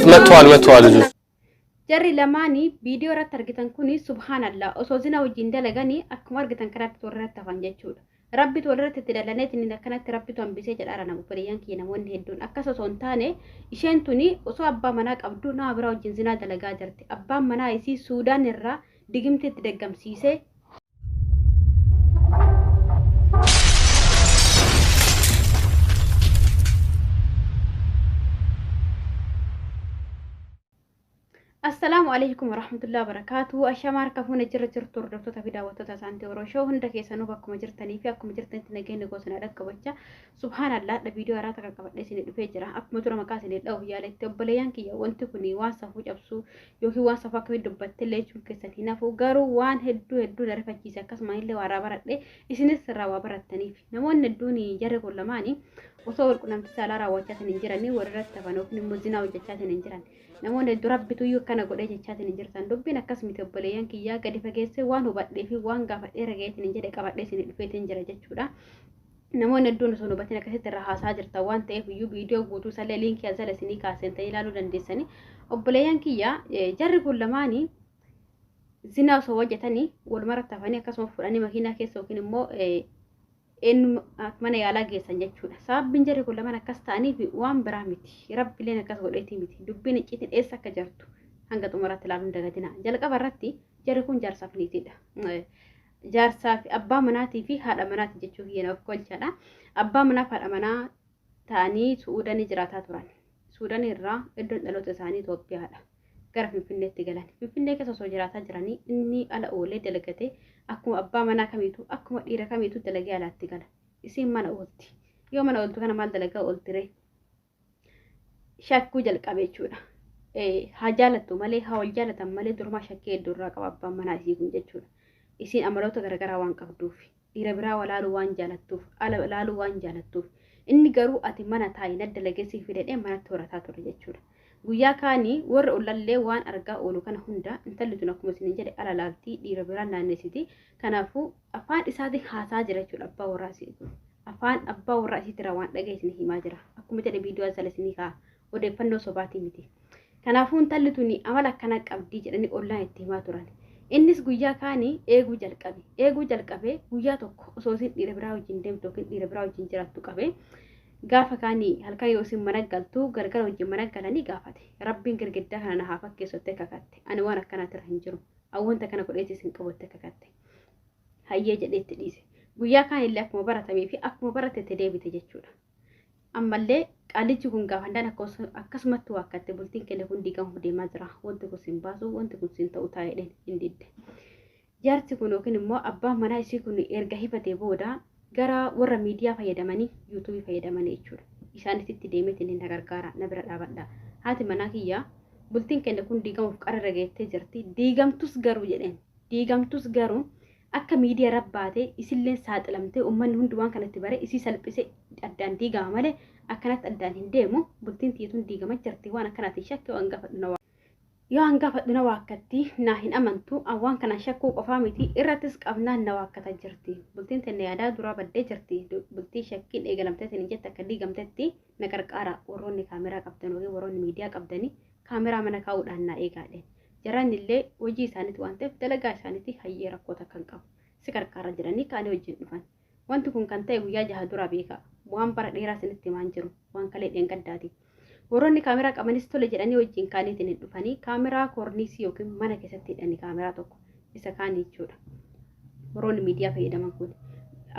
متوال جري لماني فيديو رات ترجتن كوني سبحان الله أصوزنا وجندا لغني أكمر جتن كرات تورات تفنجتشود ربي تورات تدللنت إن كانت ربي تون بيسج الأرنا بفريان كي نمون هدون أكاسا سونتاني إشان توني أصو أبا مناك أبدونا أبراو جنزنا دلقا جرتي أبا منا يسي سودان الرا دقمت تدقم سيسي السلام عليكم ورحمة الله وبركاته. أشمار كفونا جرى توردفتو تفيدا وتوتا سانتي وروشو هندك يسانو بكم جرتني في أكم جرتني تنجين نقوسنا لك وجه سبحان الله الفيديو راتك كبر لسه الفجرة أكم ترى مكاسين الأو هي لتبليان كي وانت كني واسف وجبسو يوهي واسف أكمل دبت اللي شو كساتينا فوجارو وان هدو لرفع كيسا كسمة اللي ورا برد لي إسن السر وبرد تنيف نمون ندوني جرى كل ماني وصور كنا متسالة وجهة نجراني ورد تبانو نموزنا وجهة نجراني namoonni durabbitu iyyuu kana godhee jechaatiin hin jirtan dubbiin akkasumatti obboleeyyan kiyyaa gadi fageessee waan hubadhee fi waan gaafadhee rageetiin hin jedhe qabadhee isin dhufeetiin jira jechuudha. Namoonni hedduun osoo hubatiin akkasitti irraa haasaa jirtan waan ta'eef iyyuu viidiyoo guutuu sallee liinkii asala isinii kaaseen ta'ee ilaaluu dandeessanii obboleeyyan kiyyaa jarri kun lamaanii zinaa osoo hojjetanii walumarra tafanii akkasuma fudhanii makiinaa keessa yookiin immoo mana yaalaa geessan jechuudha. Sababbiin jarri kun lamaan akkas ta'aniif waan biraa miti. Rabbileen akkas godheetii miti. Dubbiin icciitiin eessa akka jirtu hanga xumuraatti ilaaluun dagatina. Jalqaba irratti jarri kun jaarsaaf niitiidha. Jaarsaaf abbaa manaatii fi haadha manaati jechuuf yena of kolchaadha. Abbaa manaaf haadha manaa ta'anii Suudanii jiraataa turan. Suudanii irraa iddoon dhaloota isaanii Itoophiyaadha. Gara Finfinneetti galan. Finfinnee keessa osoo jiraataa jiranii inni ala oolee dalagatee akkuma abbaa manaa kamiitu akkuma dhiira kamiitu dalagee alaatti gala. Isiin mana oolti. Yoo mana ooltu kana maal dalagaa ooltire? Shakkuu jalqabe jechuudha. Haa jaalattu malee haa wal jaalatan malee durmaa shakkii hedduu irraa qaba abbaan manaa isii kun jechuudha. Isiin amaloota garaagaraa waan qabduuf dhiira biraa walaaluu waan jaalattuuf ala ilaaluu waan jaalattuuf inni garuu ati mana taa'ii na dalagee siif fidee manatti horataa ture jechuudha. Guyyaa kaanii warra ollallee waan argaa oolu kana hunda intalli tun akkuma isin jedhe ala laaltii dhiira biraan naannessiti. Kanaafuu afaan isaatiin haasaa jira jechuudha abbaa warraa isii. Afaan abbaa warraa isiitirraa waan dhaga'e isin himaa jira. Akkuma jedhe viidiyoo asala isinii kaa odeeffannoo sobaatii miti. Kanaafuu intalli tun amala akkana qabdii jedhanii ollaan itti himaa turan. Innis guyyaa kaanii eeguu jalqabe. Eeguu jalqabee guyyaa tokko osoo isin dhiira biraa wajjin deemtu yookiin dhiira biraa wajjin jiraattu qabee gaafa kaanii halkan yoo isin mana galtu gargara wajjin mana galanii gaafate. Rabbiin girgiddaa kana na haa fakkeessottee kakatte. Ani waan akkanaatti irra hin jiru. Awwanta kana godheetii isin qabatte kakatte. Hayyee jedheetti dhiise. Guyyaa kaan illee akkuma baratamee fi akkuma baratetti deebite jechuudha. Ammallee qaalichi kun gaafandaan akkasumatti waakkatte bultiin kenne kun diigamuuf deemaa jira. Wanti kun sin baasu wanti kun sin ta'u taa'edhaan hin didde. Jaarsi kun yookiin immoo abbaan manaa isii kun erga hifatee booda gara warra miidiyaa fayyadamanii yuutuubii fayyadamanii jechuudha. Isaanis itti deemeetiin hin gargaara na bira dhaabadha. Haati manaa kiyyaa bultiin kenne kun diigamuuf qarra geettee jirti. Diigamtus garuu jedheen diigamtus garuu akka miidiyaa rabbaatee isillee saaxilamtee uummanni hundi waan kanatti bare isii salphisee addaan diigama malee akkanatti addaan hin deemu. Bultiin tiyyatuun diigama jirti waan akkanaatiin shakkii waan gaafadhu yoo hangaafadhu na waakkatti naa hin amantu awwaan kana shakkuu qofaa miti irrattis qabnaan na waakkata jirti. Bultiin tenne yaadaa duraa baddee jirti. Bultii shakkiin eegalamteetiin jette akka diigamtetti na qarqaara warroonni kaameraa qabdan yookiin warroonni miidiyaa qabdanii kaameraa mana kaa'uudhaan na eegaadhe. Jaraan illee hojii isaaniiti waan ta'eef dalagaa isaaniiti hayyee rakkoota kan qabu. Si qarqaara jedhanii kaanii wajjin dhufan. Wanti kun kan ta'e guyyaa jaha dura beeka. Waan bara dheeraa isinitti himaan jiru. Waan kalee dheengaddaati. Warroonni kaameraa qabanis tole jedhanii wajjin kaaniitiin dhufanii kaameraa koorniisii yookiin mana keessatti hidhanii kaameraa tokko isa kaanii jechuudha. Warroonni miidiyaa fayyadaman kun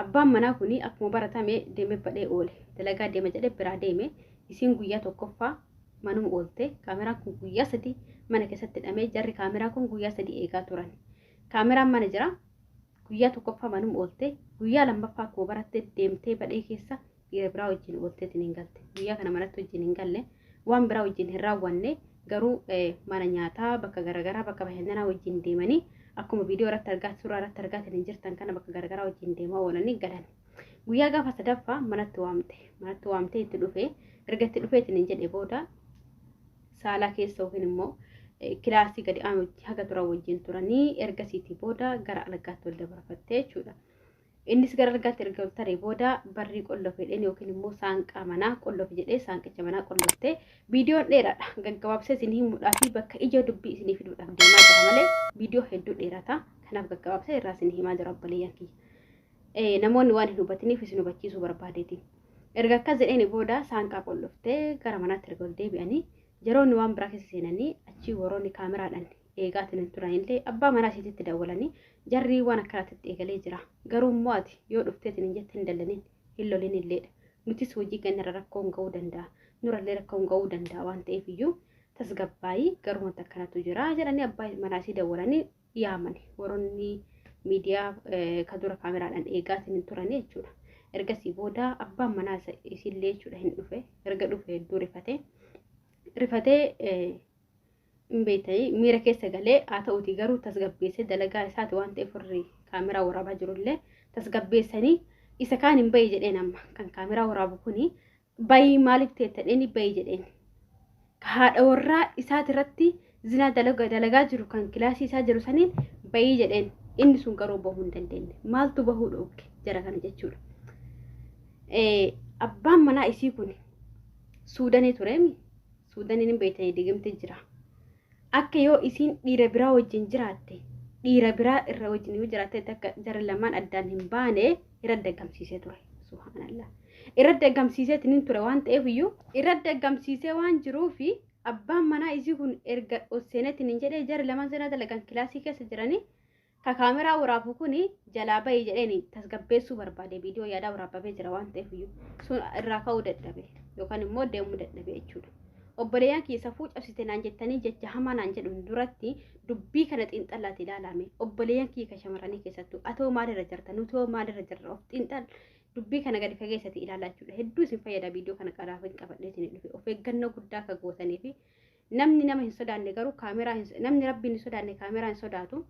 abbaan manaa kun akkuma baratame deemee badhee oole. Dalagaa deema jedhee biraa deeme isiin guyyaa tokkoffaa manuma oolte kaameraan kun guyyaa sadii mana keessatti hidhamee jarri kaameraa kun guyyaa sadii eegaa turan. Kaameraan mana jira guyyaa tokkoffaa manuma oolte guyyaa lammaffaa akkuma baratte deemtee badhee keessa dhiira biraa wajjin oolteetiin hin galte. Guyyaa kana manatti wajjin hin galle. Waan biraa wajjin hin raawwanne garuu mana nyaataa bakka garaagaraa bakka bashannanaa wajjin deemanii akkuma viidiyoo irratti argaa suuraa irratti argaatiin jirtan kana bakka garaagaraa wajjin deemaa oolanii galan. Guyyaa gaafa sadaffaa manatti waamtee itti dhufee erga itti dhufeetiin hin jedhe booda saalaa keessa yookiin immoo kilaasii gadi aanu haga turan wajjin turanii ergasiitii booda gara algaatti wal dabarfattee jechuudha. innis gara argaatti erga taree booda barrii qollofe dheeni yookiin immoo saanqaa manaa qollofe jedhee saanqicha manaa qolloftee viidiyoon dheeraadha gaggabaabsee isinii himuudhaa fi bakka ija dubbii isinii fiduudhaaf deemaa jira malee viidiyoo hedduu dheerata kanaaf gaggabaabsee irraa isinii himaa jira obboleeyyan kiyya namoonni waan hin hubatiniif isin hubachiisuu barbaadeeti erga akkas jedheeni booda saanqaa qolloftee gara manaatti erga ol deebi'anii yeroonni waan biraa keessa seenanii achii woroonni kaameraadhaan eegaatiin turanillee abbaa manaa isiitti dawwalanii jarrii waan akkanaatti eegalee jira garuu immoo ati yoo dhufteetiin hin jette hin dallaniin hin lolin illeedha nutis hojii keenyarra rakkoon ga'uu danda'a nurallee rakkoon ga'uu danda'a waan ta'eef iyyuu tasgabbaayii garuu wanta akkanatu jira jedhanii abbaa manaa isii dawwalanii yaaman woroonni miidiyaa ka dura kaameraadhaan eegaatiin turanii jechuudha ergasii booda abbaan manaa isiillee jechuudha hin dhufe erga dhufe hedduu rifatee beetay miira keessa galee haa ta'uuti garuu tasgabbeessee dalagaa isaati waan ta'eef warri kaameraa waraabaa jirullee tasgabbeessanii isa kaan hin bahi jedheen amma kan kaameraa waraabu kuni bahi maaliif teettadheeni bahi jedheen haadha warraa isaati irratti zinaa dalagaa jiru kan kilaasii isaa jiru saniin bahi jedheen inni sun garuu bahuu hin dandeenye maaltu bahuu dhookke jara kana jechuudha abbaan manaa isii kun suudanii tureemi suudaniin hin beeytanii digimti jira akka yoo isiin dhiira biraa wajjin jiraatte dhiira biraa irra wajjin yoo jiraatte akka jara lamaan addaan hin baane irra daggamsiisee ture subhanallah irra daggamsiisee tinin ture waan ta'eef iyyuu irra daggamsiisee waan jiruufi abbaan manaa isii kun erga oseenetti nin jedhee jara lamaan sana dalagan kilaasii keessa jiranii ka kaameraa waraabu kuni jalaa bahii jedheeni tasgabbeessuu barbaade viidiyoo yaadaa waraabamee jira waan ta'eef iyyuu sun irraa ka'uu dadhabe yookaan immoo deemuu dadhabe jechuudha obboleeyyan keessa fuucabsite naan jettanii jecha hamaa naan jedhu duratti dubbii kana xiinxallaati ilaalame obboleeyyan kiyya shamarranii keessattuu atoo maalirra jirtan utoo maalirra jirra of xiinxal dubbii kana gadi fageessati ilaallachuudha hedduu isin fayyada viidiyoo kana qadaaf hin qabadheetiin dhufe of eeggannoo guddaa akka gootanii fi namni nama hin sodaanne garuu kaameraa namni rabbiin hin sodaanne kaameraa hin sodaatu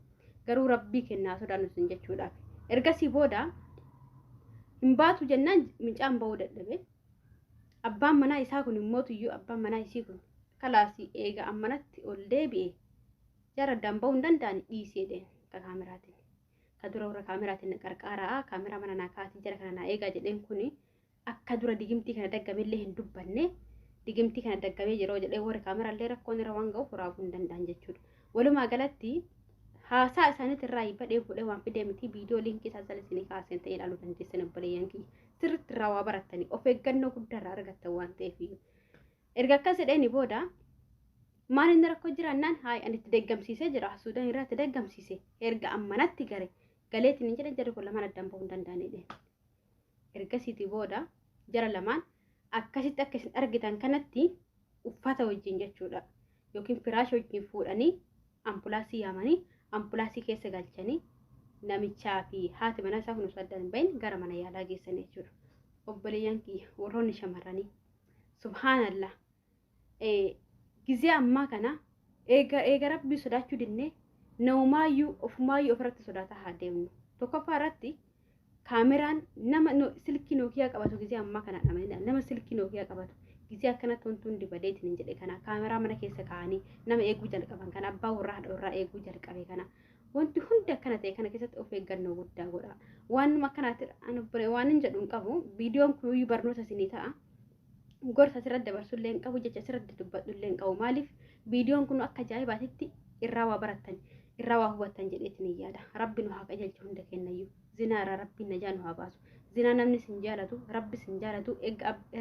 garuu rabbii kennaa sodaannu sin jechuudhaaf ergasii booda hin baatu jennaan mincaan bahuu dadhabe abbaan manaa isaa kun immoo iyyuu abbaan manaa isii kun kalaasii eega ammanatti ol deebi'e jara damba'uu hin danda'an dhiisee deen ka kaameraatiin ka dura warra kaameraatiin qarqaaraa kaameraa mana naa kaatii jara kana naa eegaa jedheen kun akka dura digimtii kana daggamellee hin dubbanne digimtii kana daggamee yeroo jedhee warri kaameraallee rakkoon irra waan ga'uuf waraabuu hin danda'an jechuudha walumaa galatti haasaa isaaniitti irraa badhee fuudhee waan fidee miti viidiyoo liinkii isaa jala isinii kaaseen ta'ee ilaaluu dandeessan obboleeyyan kiyya sirriitti irraa waa barattanii of eeggannoo guddaa irraa argattan waan ta'eef erga akkas jedheeni booda maal inni rakkoo jiraannaan haay ani itti deggamsiisee jira suudaan irraa itti deggamsiise erga ammanatti galeetiin hin jedhan jarri kun lamaan addaan bahuu hin danda'anidhe ergasiitii booda jara lamaan akkasitti akka isin argitan kanatti uffata wajjin jechuudha yookiin firaasha wajjin fuudhanii ambulaasii yaamanii ambulaasii keessa galchanii namichaa fi haati manaa isaa kun osoo addaan hin bahin gara mana yaalaa geessan jechuudha obboleeyyan kiyya warroonni shamarranii subhaanallah gizee ammaa kana eega rabbii sodaachuu dinnee namumaayyuu ofumaayyuu ofirratti sodaataa haa deemnu tokkoffaa irratti kaameraan nama silkii nookiyaa qabatu gizee ammaa kana dhamanii nama silkii nookiyaa qabatu gizee akkanatti wantuun dibadeetiin hin jedhe kana kaameraa mana keessa kaa'anii nama eeguu jalqaban kana abbaa warraa haadha warraa eeguu jalqabe kana wanti hundi akkana ta'e kana keessatti of eeggannoo guddaa godha waanuma akkanaatti waan hin jedhu hin qabu viidiyoon kun barnoota isinii ta'a gorsa asirratti dabarsullee hin qabu jecha asirratti dubbadhullee hin qabu maaliif viidiyoon kun akka ajaa'ibaatitti irraa waa barattan irraa waa hubattan jedheetiin yaada rabbi nu haa qajeelchu hunda kennayyuu zinaa irraa rabbiin najaa nu haa baasu zinaa namni sin jaalatu rabbi sin jaalatu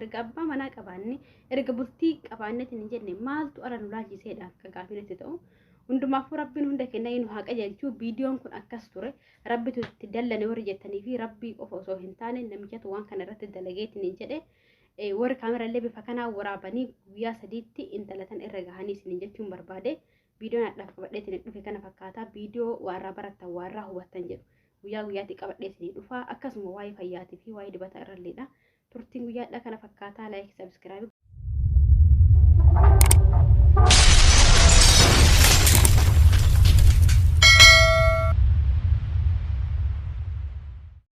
erga abbaa manaa qabaanne erga bultii qabaannetiin hin jenne maaltu ala nu laalchiseedha akka gaafinetti ta'u hundumaafuu rabbiin hunda kennayyuu nu haa qajeelchu viidiyoon kun akkas ture rabbitu itti dallane warri jettanii fi rabbii qofa osoo hin taane namichatu waan kana irratti dalageetiin hin jedhe warri kaameraallee bifa kanaa waraabanii guyyaa sadiitti intalatan irra gahanii isin jechuun barbaade viidiyoon adhaaf qabadheetiin dhufe kana fakkaataa viidiyoo waarraa barattan waarraa hubattan jedhu guyyaa guyyaatti qabadheetiin dhufa akkasuma waa'ee fayyaatii fi waa'ee dibata irralleedha turtiin guyyaadha kana fakkaataa laayik sabskiraayib